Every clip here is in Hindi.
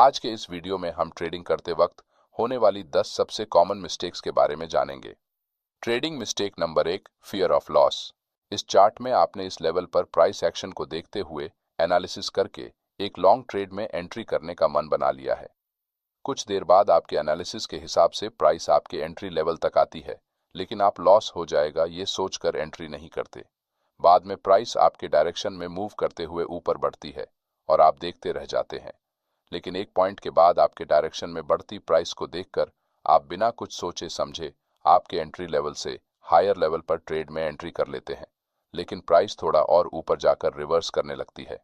आज के इस वीडियो में हम ट्रेडिंग करते वक्त होने वाली 10 सबसे कॉमन मिस्टेक्स के बारे में जानेंगे। Trading mistake number 1, fear of loss. इस चार्ट में आपने इस लेवल पर प्राइस एक्शन को देखते हुए एनालिसिस करके एक लॉन्ग ट्रेड में एंट्री करने का मन बना लिया है। कुछ देर बाद आपके एनालिसिस के हिसाब से प्राइस आपके एंट्री लेवल तक आती है, लेकिन आप लॉस हो जाएगा ये सोचकर एंट्री नहीं करते। बाद में प्राइस आपके डायरेक्शन में मूव करते हुए ऊपर बढ़ती है और आप देखते रह जाते हैं, लेकिन एक पॉइंट के बाद आपके डायरेक्शन में बढ़ती प्राइस को देखकर आप बिना कुछ सोचे समझे आपके एंट्री लेवल से हायर लेवल पर ट्रेड में एंट्री कर लेते हैं, लेकिन प्राइस थोड़ा और ऊपर जाकर रिवर्स करने लगती है।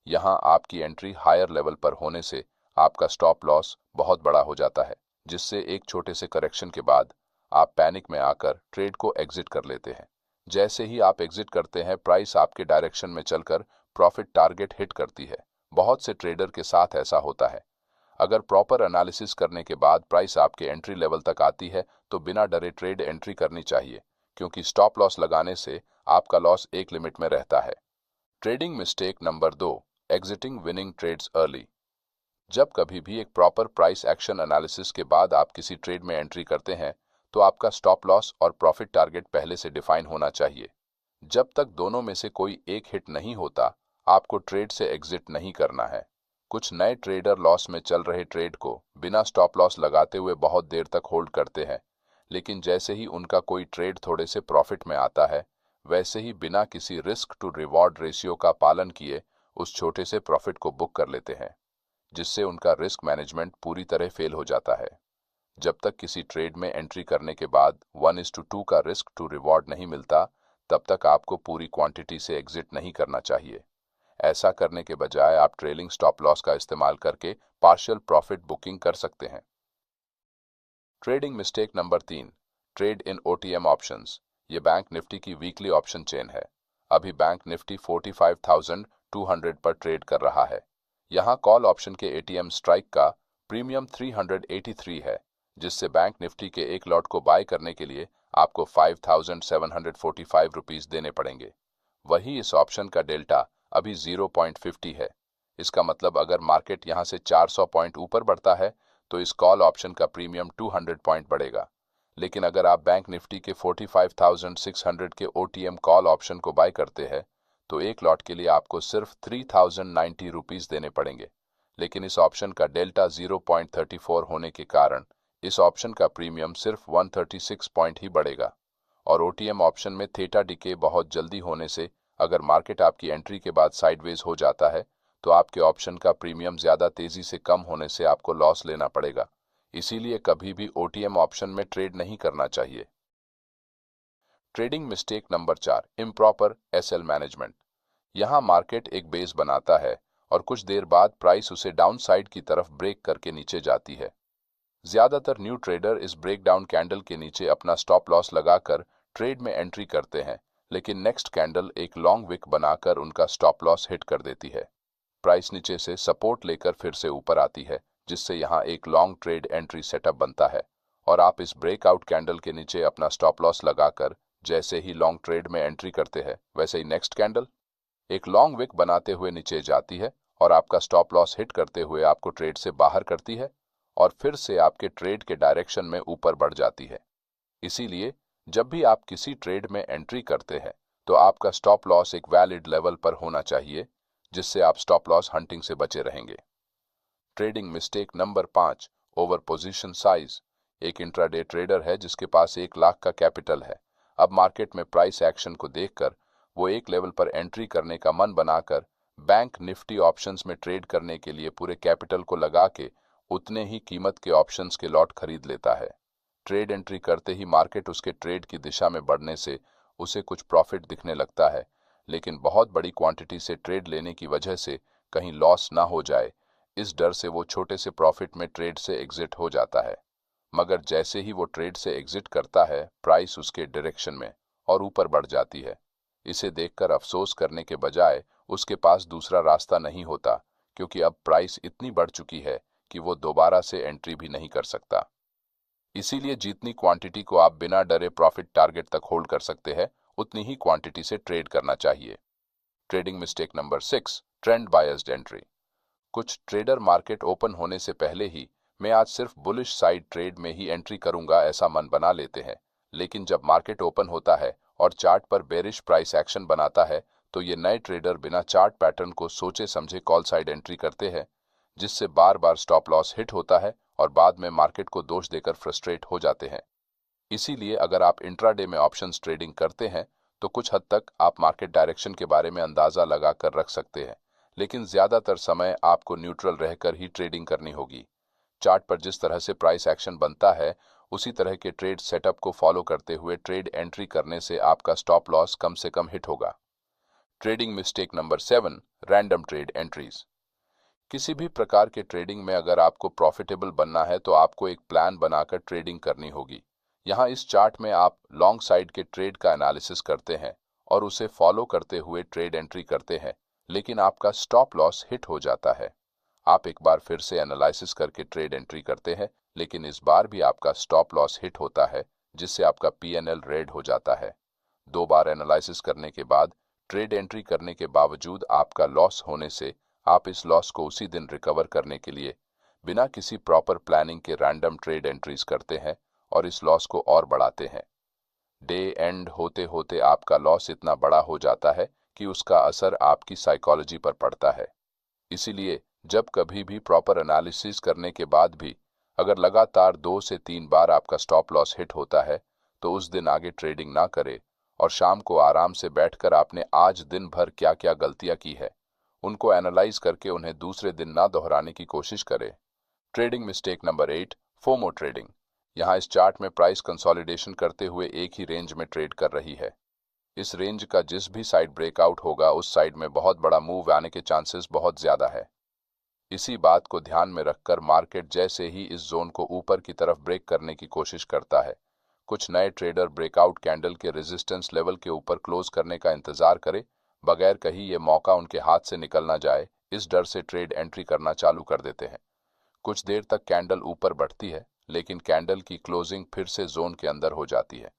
यहाँ आपकी एंट्री हायर लेवल पर होने से आपका स्टॉप लॉस बहुत बड़ा हो जाता है, जिससे एक छोटे से करेक्शन के बाद आप पैनिक में आकर ट्रेड को एग्जिट कर लेते हैं। जैसे ही आप एग्जिट करते हैं, प्राइस आपके डायरेक्शन में चलकर प्रॉफिट टारगेट हिट करती है। बहुत से ट्रेडर के साथ ऐसा होता है। अगर प्रॉपर एनालिसिस करने के बाद प्राइस आपके एंट्री लेवल तक आती है तो बिना डरे ट्रेड एंट्री करनी चाहिए, क्योंकि स्टॉप लॉस लगाने से आपका लॉस एक लिमिट में रहता है। Trading mistake number 2, exiting winning trades early. जब कभी भी एक प्रॉपर प्राइस एक्शन एनालिसिस के बाद आप किसी ट्रेड में एंट्री करते हैं तो आपका स्टॉप लॉस और प्रॉफिट टारगेट पहले से डिफाइन होना चाहिए। जब तक दोनों में से कोई एक हिट नहीं होता, आपको ट्रेड से एग्जिट नहीं करना है। कुछ नए ट्रेडर लॉस में चल रहे ट्रेड को बिना स्टॉप लॉस लगाते हुए बहुत देर तक होल्ड करते हैं, लेकिन जैसे ही उनका कोई ट्रेड थोड़े से प्रॉफिट में आता है, वैसे ही बिना किसी रिस्क टू रिवॉर्ड रेशियो का पालन किए उस छोटे से प्रॉफिट को बुक कर लेते हैं, जिससे उनका रिस्क मैनेजमेंट पूरी तरह फेल हो जाता है। जब तक किसी ट्रेड में एंट्री करने के बाद 1:2 का रिस्क टू रिवॉर्ड नहीं मिलता, तब तक आपको पूरी क्वांटिटी से एग्जिट नहीं करना चाहिए। ऐसा करने के बजाय आप ट्रेलिंग स्टॉप लॉस का इस्तेमाल करके पार्शियल प्रॉफिट बुकिंग कर सकते हैं। Trading mistake number 3, trade in OTM options. ये बैंक निफ्टी की वीकली ऑप्शन चेन है। अभी बैंक निफ्टी 45,200 पर ट्रेड कर रहा है। यहाँ कॉल ऑप्शन के एटीएम स्ट्राइक का प्रीमियम 383 है, जिससे बैंक निफ्टी के एक लॉट को बाय करने के लिए आपको 5,745 रुपीज देने पड़ेंगे। वही इस ऑप्शन का डेल्टा अभी 0.50 है। इसका मतलब अगर मार्केट यहां से 400 पॉइंट ऊपर बढ़ता है तो इस कॉल ऑप्शन का प्रीमियम 200 पॉइंट बढ़ेगा। लेकिन अगर आप बैंक निफ्टी के 45,600 के ओटीएम कॉल ऑप्शन को बाय करते हैं तो एक लॉट के लिए आपको सिर्फ 3,090 रुपीज देने पड़ेंगे। लेकिन इस ऑप्शन का डेल्टा 0.34 होने के कारण इस ऑप्शन का प्रीमियम सिर्फ 136 पॉइंट ही बढ़ेगा। और ओटीएम ऑप्शन में थीटा डिके बहुत जल्दी होने से अगर मार्केट आपकी एंट्री के बाद साइडवेज हो जाता है तो आपके ऑप्शन का प्रीमियम ज्यादा तेजी से कम होने से आपको लॉस लेना पड़ेगा। इसीलिए कभी भी ओटीएम ऑप्शन में ट्रेड नहीं करना चाहिए। Trading mistake number 4, improper SL management. यहाँ मार्केट एक बेस बनाता है और कुछ देर बाद प्राइस उसे डाउन साइड की तरफ ब्रेक करके नीचे जाती है। ज्यादातर न्यू ट्रेडर इस ब्रेकडाउन कैंडल के नीचे अपना स्टॉप लॉस लगाकर ट्रेड में एंट्री करते हैं, लेकिन नेक्स्ट कैंडल एक लॉन्ग विक बनाकर उनका स्टॉप लॉस हिट कर देती है। प्राइस नीचे से सपोर्ट लेकर फिर से ऊपर आती है, जिससे यहाँ एक लॉन्ग ट्रेड एंट्री सेटअप बनता है और आप इस ब्रेकआउट कैंडल के नीचे अपना स्टॉप लॉस लगाकर जैसे ही लॉन्ग ट्रेड में एंट्री करते हैं, वैसे ही नेक्स्ट कैंडल एक लॉन्ग विक बनाते हुए नीचे जाती है और आपका स्टॉप लॉस हिट करते हुए आपको ट्रेड से बाहर करती है और फिर से आपके ट्रेड के डायरेक्शन में ऊपर बढ़ जाती है। इसीलिए जब भी आप किसी ट्रेड में एंट्री करते हैं तो आपका स्टॉप लॉस एक वैलिड लेवल पर होना चाहिए, जिससे आप स्टॉप लॉस हंटिंग से बचे रहेंगे। Trading mistake number 5, over position size. एक इंट्राडे ट्रेडर है जिसके पास 1 लाख का कैपिटल है। अब मार्केट में प्राइस एक्शन को देखकर वो एक लेवल पर एंट्री करने का मन बनाकर बैंक निफ्टी ऑप्शंस में ट्रेड करने के लिए पूरे कैपिटल को लगा के उतने ही कीमत के ऑप्शंस के लॉट खरीद लेता है। ट्रेड एंट्री करते ही मार्केट उसके ट्रेड की दिशा में बढ़ने से उसे कुछ प्रॉफिट दिखने लगता है, लेकिन बहुत बड़ी क्वांटिटी से ट्रेड लेने की वजह से कहीं लॉस ना हो जाए, इस डर से वो छोटे से प्रॉफिट में ट्रेड से एग्जिट हो जाता है। मगर जैसे ही वो ट्रेड से एग्जिट करता है, प्राइस उसके डायरेक्शन में और ऊपर बढ़ जाती है। इसे देखकर अफसोस करने के बजाय उसके पास दूसरा रास्ता नहीं होता, क्योंकि अब प्राइस इतनी बढ़ चुकी है कि वो दोबारा से एंट्री भी नहीं कर सकता। इसीलिए जितनी क्वांटिटी को आप बिना डरे प्रॉफिट टारगेट तक होल्ड कर सकते हैं, उतनी ही क्वांटिटी से ट्रेड करना चाहिए। Trading mistake number 6, trend biased entry. कुछ ट्रेडर मार्केट ओपन होने से पहले ही मैं आज सिर्फ बुलिश साइड ट्रेड में ही एंट्री करूंगा ऐसा मन बना लेते हैं, लेकिन जब मार्केट ओपन होता है और चार्ट पर बेरिश प्राइस एक्शन बनाता है तो ये नए ट्रेडर बिना चार्ट पैटर्न को सोचे समझे कॉल साइड एंट्री करते हैं, जिससे बार बार स्टॉप लॉस हिट होता है और बाद में मार्केट को दोष देकर फ्रस्ट्रेट हो जाते हैं। इसीलिए अगर आप इंट्राडे में ऑप्शंस ट्रेडिंग करते हैं तो कुछ हद तक आप मार्केट डायरेक्शन के बारे में अंदाजा लगा कर रख सकते हैं, लेकिन ज्यादातर समय आपको न्यूट्रल रहकर ही ट्रेडिंग करनी होगी। चार्ट पर जिस तरह से प्राइस एक्शन बनता है उसी तरह के ट्रेड सेटअप को फॉलो करते हुए ट्रेड एंट्री करने से आपका स्टॉप लॉस कम से कम हिट होगा। Trading mistake number 7, random trade entries. किसी भी प्रकार के ट्रेडिंग में अगर आपको प्रॉफिटेबल बनना है तो आपको एक प्लान बनाकर ट्रेडिंग करनी होगी। यहाँ इस चार्ट में आप लॉन्ग साइड के ट्रेड का एनालिसिस करते हैं और उसे फॉलो करते हुए ट्रेड एंट्री करते हैं, लेकिन आपका स्टॉप लॉस हिट हो जाता है। आप एक बार फिर से एनालिसिस करके ट्रेड एंट्री करते हैं, लेकिन इस बार भी आपका स्टॉप लॉस हिट होता है, जिससे आपका P&L रेड हो जाता है। 2 बार एनालिसिस करने के बाद ट्रेड एंट्री करने के बावजूद आपका लॉस होने से आप इस लॉस को उसी दिन रिकवर करने के लिए बिना किसी प्रॉपर प्लानिंग के रैंडम ट्रेड एंट्रीज करते हैं और इस लॉस को और बढ़ाते हैं। डे एंड होते होते आपका लॉस इतना बड़ा हो जाता है कि उसका असर आपकी साइकोलॉजी पर पड़ता है। इसीलिए जब कभी भी प्रॉपर एनालिसिस करने के बाद भी अगर लगातार 2 से 3 बार आपका स्टॉप लॉस हिट होता है तो उस दिन आगे ट्रेडिंग ना करें और शाम को आराम से बैठकर आपने आज दिन भर क्या क्या गलतियां की है उनको एनालाइज करके उन्हें दूसरे दिन ना दोहराने की कोशिश करें। Trading mistake number 8, FOMO trading. यहाँ इस चार्ट में प्राइस कंसोलिडेशन करते हुए एक ही रेंज में ट्रेड कर रही है। इस रेंज का जिस भी साइड ब्रेकआउट होगा उस साइड में बहुत बड़ा मूव आने के चांसेस बहुत ज्यादा है। इसी बात को ध्यान में रखकर मार्केट जैसे ही इस जोन को ऊपर की तरफ ब्रेक करने की कोशिश करता है, कुछ नए ट्रेडर ब्रेकआउट कैंडल के रेजिस्टेंस लेवल के ऊपर क्लोज करने का इंतजार करे बगैर कहीं ये मौका उनके हाथ से निकल ना जाए, इस डर से ट्रेड एंट्री करना चालू कर देते हैं। कुछ देर तक कैंडल ऊपर बढ़ती है, लेकिन कैंडल की क्लोजिंग फिर से जोन के अंदर हो जाती है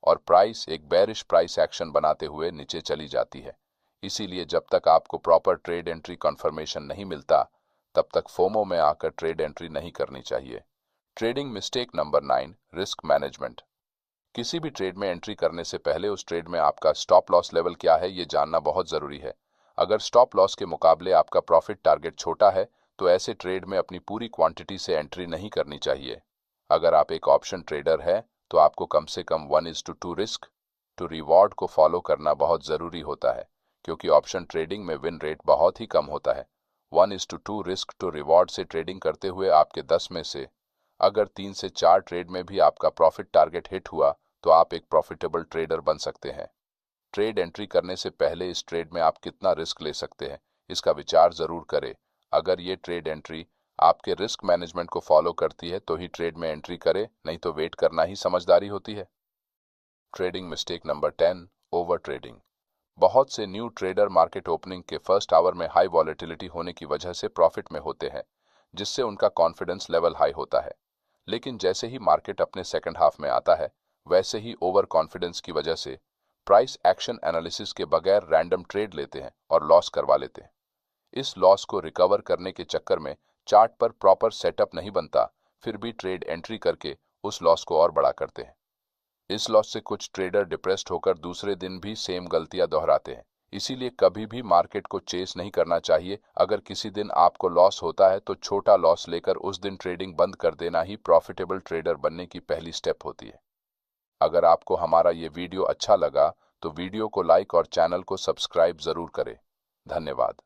और प्राइस एक बेरिश प्राइस एक्शन बनाते हुए नीचे चली जाती है। इसीलिए जब तक आपको प्रॉपर ट्रेड एंट्री कंफर्मेशन नहीं मिलता तब तक फोमो में आकर ट्रेड एंट्री नहीं करनी चाहिए। Trading mistake number 9, risk management. किसी भी ट्रेड में एंट्री करने से पहले उस ट्रेड में आपका स्टॉप लॉस लेवल क्या है ये जानना बहुत जरूरी है। अगर स्टॉप लॉस के मुकाबले आपका प्रॉफिट टारगेट छोटा है तो ऐसे ट्रेड में अपनी पूरी क्वांटिटी से एंट्री नहीं करनी चाहिए। अगर आप एक ऑप्शन ट्रेडर है तो आपको कम से कम 1:2 रिस्क टू रिवॉर्ड को फॉलो करना बहुत जरूरी होता है, क्योंकि ऑप्शन ट्रेडिंग में विन रेट बहुत ही कम होता है। 1:2 रिस्क टू रिवॉर्ड से ट्रेडिंग करते हुए आपके 10 में से अगर 3 से 4 ट्रेड में भी आपका प्रॉफिट टारगेट हिट हुआ तो आप एक प्रॉफिटेबल ट्रेडर बन सकते हैं। ट्रेड एंट्री करने से पहले इस ट्रेड में आप कितना रिस्क ले सकते हैं इसका विचार जरूर करें। अगर ये ट्रेड एंट्री आपके रिस्क मैनेजमेंट को फॉलो करती है तो ही ट्रेड में एंट्री करें, नहीं तो वेट करना ही समझदारी होती है। Trading mistake number 10, over trading. बहुत से न्यू ट्रेडर मार्केट ओपनिंग के फर्स्ट आवर में हाई वॉलेटिलिटी होने की वजह से प्रॉफिट में होते हैं, जिससे उनका कॉन्फिडेंस लेवल हाई होता है। लेकिन जैसे ही मार्केट अपने सेकंड हाफ में आता है वैसे ही ओवर कॉन्फिडेंस की वजह से प्राइस एक्शन एनालिसिस के बगैर रैंडम ट्रेड लेते हैं और लॉस करवा लेते हैं। इस लॉस को रिकवर करने के चक्कर में चार्ट पर प्रॉपर सेटअप नहीं बनता, फिर भी ट्रेड एंट्री करके उस लॉस को और बड़ा करते हैं। इस लॉस से कुछ ट्रेडर डिप्रेस्ड होकर दूसरे दिन भी सेम गलतियां दोहराते हैं। इसीलिए कभी भी मार्केट को चेस नहीं करना चाहिए। अगर किसी दिन आपको लॉस होता है तो छोटा लॉस लेकर उस दिन ट्रेडिंग बंद कर देना ही प्रॉफिटेबल ट्रेडर बनने की पहली स्टेप होती है। अगर आपको हमारा ये वीडियो अच्छा लगा तो वीडियो को लाइक और चैनल को सब्सक्राइब जरूर करें। धन्यवाद।